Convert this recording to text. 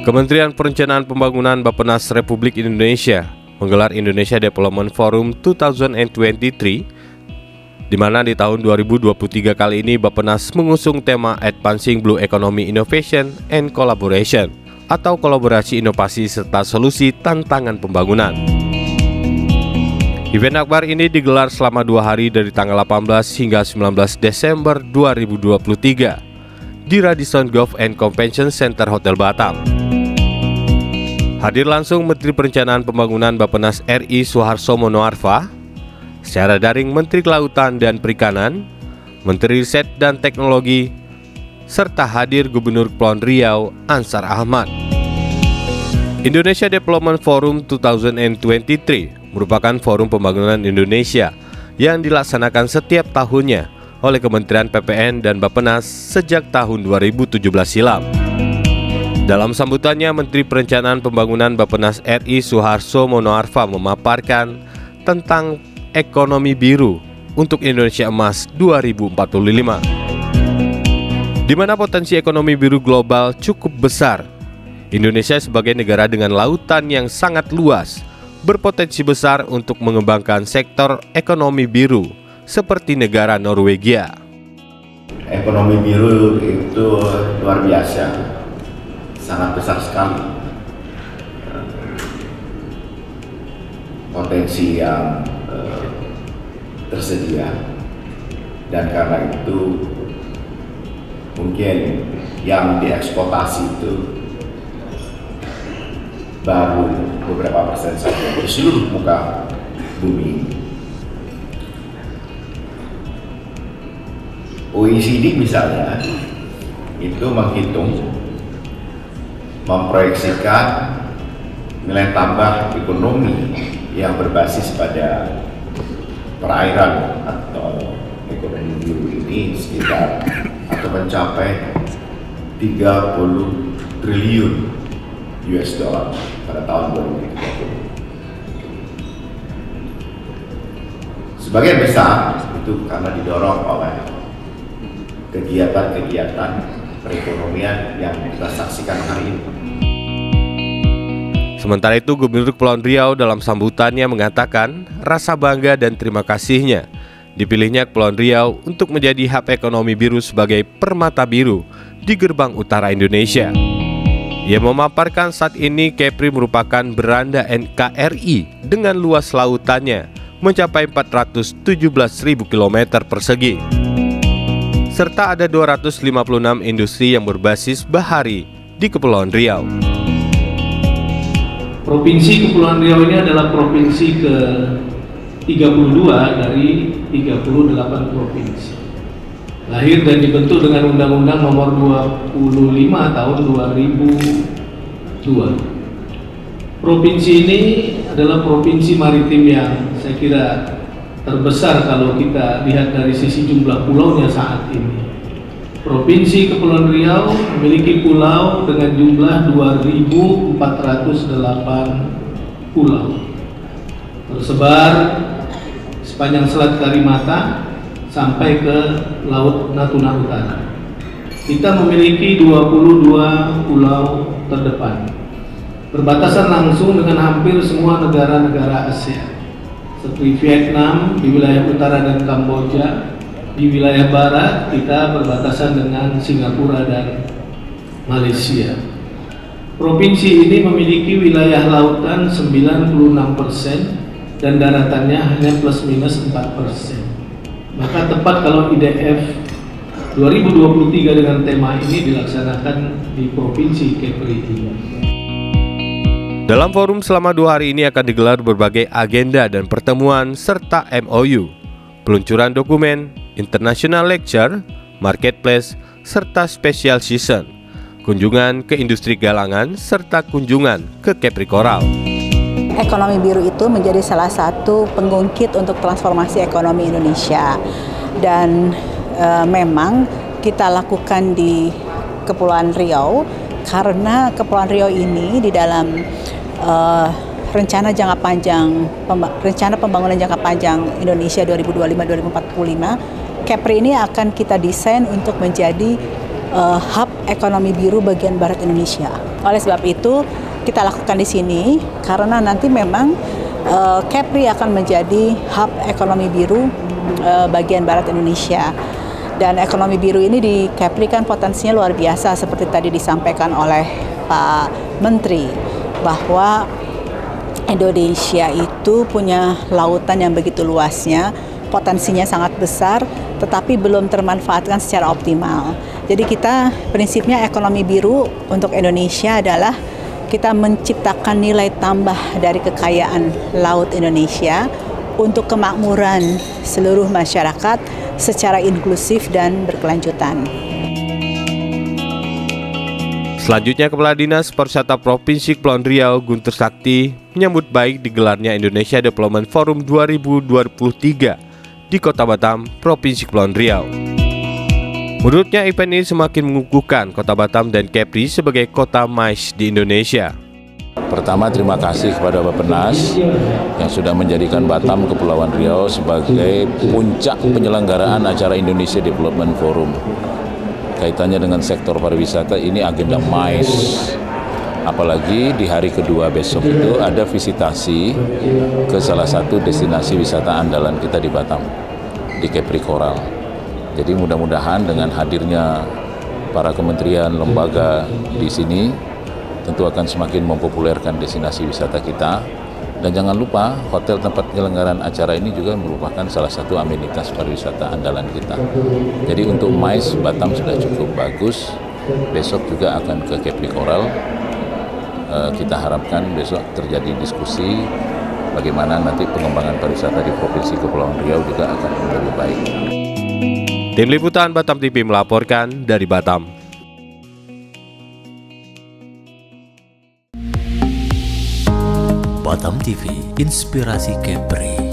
Kementerian Perencanaan Pembangunan Bappenas Republik Indonesia menggelar Indonesia Development Forum 2023, di mana di tahun 2023 kali ini Bappenas mengusung tema Advancing Blue Economy Innovation and Collaboration, atau kolaborasi inovasi serta solusi tantangan pembangunan. Event akbar ini digelar selama 2 hari dari tanggal 18 hingga 19 Desember 2023 di Radisson Golf and Convention Center Hotel Batam. Hadir langsung Menteri Perencanaan Pembangunan Bappenas RI Suharso Monoarfa, secara daring Menteri Kelautan dan Perikanan, Menteri Riset dan Teknologi, serta hadir Gubernur Kepulauan Riau Ansar Ahmad. Indonesia Development Forum 2023 merupakan forum pembangunan Indonesia yang dilaksanakan setiap tahunnya oleh Kementerian PPN dan Bappenas sejak tahun 2017 silam. Dalam sambutannya, Menteri Perencanaan Pembangunan Bappenas RI Suharso Monoarfa memaparkan tentang ekonomi biru untuk Indonesia Emas 2045, di mana potensi ekonomi biru global cukup besar. Indonesia sebagai negara dengan lautan yang sangat luas berpotensi besar untuk mengembangkan sektor ekonomi biru seperti negara Norwegia. Ekonomi biru itu luar biasa, sangat besar sekali. Potensi yang tersedia, dan karena itu mungkin yang dieksploitasi itu baru beberapa persen saja di seluruh muka bumi. OECD misalnya itu memproyeksikan nilai tambah ekonomi yang berbasis pada perairan atau ekonomi biru ini sekitar atau mencapai 30 triliun US dollar pada tahun 2030. Sebagian besar itu karena didorong oleh kegiatan-kegiatan perekonomian yang kita saksikan hari ini. Sementara itu, Gubernur Kepulauan Riau dalam sambutannya mengatakan rasa bangga dan terima kasihnya dipilihnya Kepulauan Riau untuk menjadi hub ekonomi biru sebagai permata biru di gerbang utara Indonesia. Ia memaparkan saat ini Kepri merupakan beranda NKRI dengan luas lautannya mencapai 417.000 km persegi, serta ada 256 industri yang berbasis bahari di Kepulauan Riau. Provinsi Kepulauan Riau ini adalah provinsi ke-32 dari 38 provinsi. Lahir dan dibentuk dengan Undang-Undang Nomor 25 Tahun 2002. Provinsi ini adalah provinsi maritim yang saya kira terbesar kalau kita lihat dari sisi jumlah pulaunya saat ini. Provinsi Kepulauan Riau memiliki pulau dengan jumlah 2.408 pulau, tersebar sepanjang Selat Karimata sampai ke Laut Natuna Utara. Kita memiliki 22 pulau terdepan, berbatasan langsung dengan hampir semua negara-negara ASEAN, seperti Vietnam di wilayah utara dan Kamboja. Di wilayah barat kita berbatasan dengan Singapura dan Malaysia. Provinsi ini memiliki wilayah lautan 96% dan daratannya hanya plus minus 4%. Maka tepat kalau IDF 2023 dengan tema ini dilaksanakan di Provinsi Kepri ini. Dalam forum selama 2 hari ini akan digelar berbagai agenda dan pertemuan serta MOU, peluncuran dokumen, international lecture, marketplace, serta special season, kunjungan ke industri galangan, serta kunjungan ke Kepri Coral. Ekonomi biru itu menjadi salah satu pengungkit untuk transformasi ekonomi Indonesia, dan memang kita lakukan di Kepulauan Riau karena Kepulauan Riau ini di dalam rencana pembangunan jangka panjang Indonesia 2025-2045, Kepri ini akan kita desain untuk menjadi hub ekonomi biru bagian barat Indonesia. Oleh sebab itu kita lakukan di sini karena nanti memang Kepri akan menjadi hub ekonomi biru bagian barat Indonesia. Dan ekonomi biru ini di Kepri kan potensinya luar biasa seperti tadi disampaikan oleh Pak Menteri bahwa Indonesia itu punya lautan yang begitu luasnya, potensinya sangat besar, tetapi belum termanfaatkan secara optimal. Jadi kita prinsipnya ekonomi biru untuk Indonesia adalah kita menciptakan nilai tambah dari kekayaan laut Indonesia untuk kemakmuran seluruh masyarakat secara inklusif dan berkelanjutan. Selanjutnya, Kepala Dinas Pariwisata Provinsi Kepulauan Riau Guntur Sakti menyambut baik digelarnya Indonesia Development Forum 2023 di Kota Batam, Provinsi Kepulauan Riau. Menurutnya, event ini semakin mengukuhkan Kota Batam dan Kepri sebagai kota MICE di Indonesia. Pertama, terima kasih kepada Bappenas yang sudah menjadikan Batam Kepulauan Riau sebagai puncak penyelenggaraan acara Indonesia Development Forum. Kaitannya dengan sektor pariwisata, ini agenda MICE. Apalagi di hari kedua besok itu ada visitasi ke salah satu destinasi wisata andalan kita di Batam, di Kepri Coral. Jadi mudah-mudahan dengan hadirnya para kementerian, lembaga di sini, tentu akan semakin mempopulerkan destinasi wisata kita. Dan jangan lupa, hotel tempat penyelenggaraan acara ini juga merupakan salah satu amenitas pariwisata andalan kita. Jadi untuk MICE, Batam sudah cukup bagus. Besok juga akan ke Kepri Coral. Kita harapkan besok terjadi diskusi bagaimana nanti pengembangan pariwisata di Provinsi Kepulauan Riau juga akan lebih baik. Tim Liputan Batam TV melaporkan dari Batam. Batam TV, inspirasi Kepri.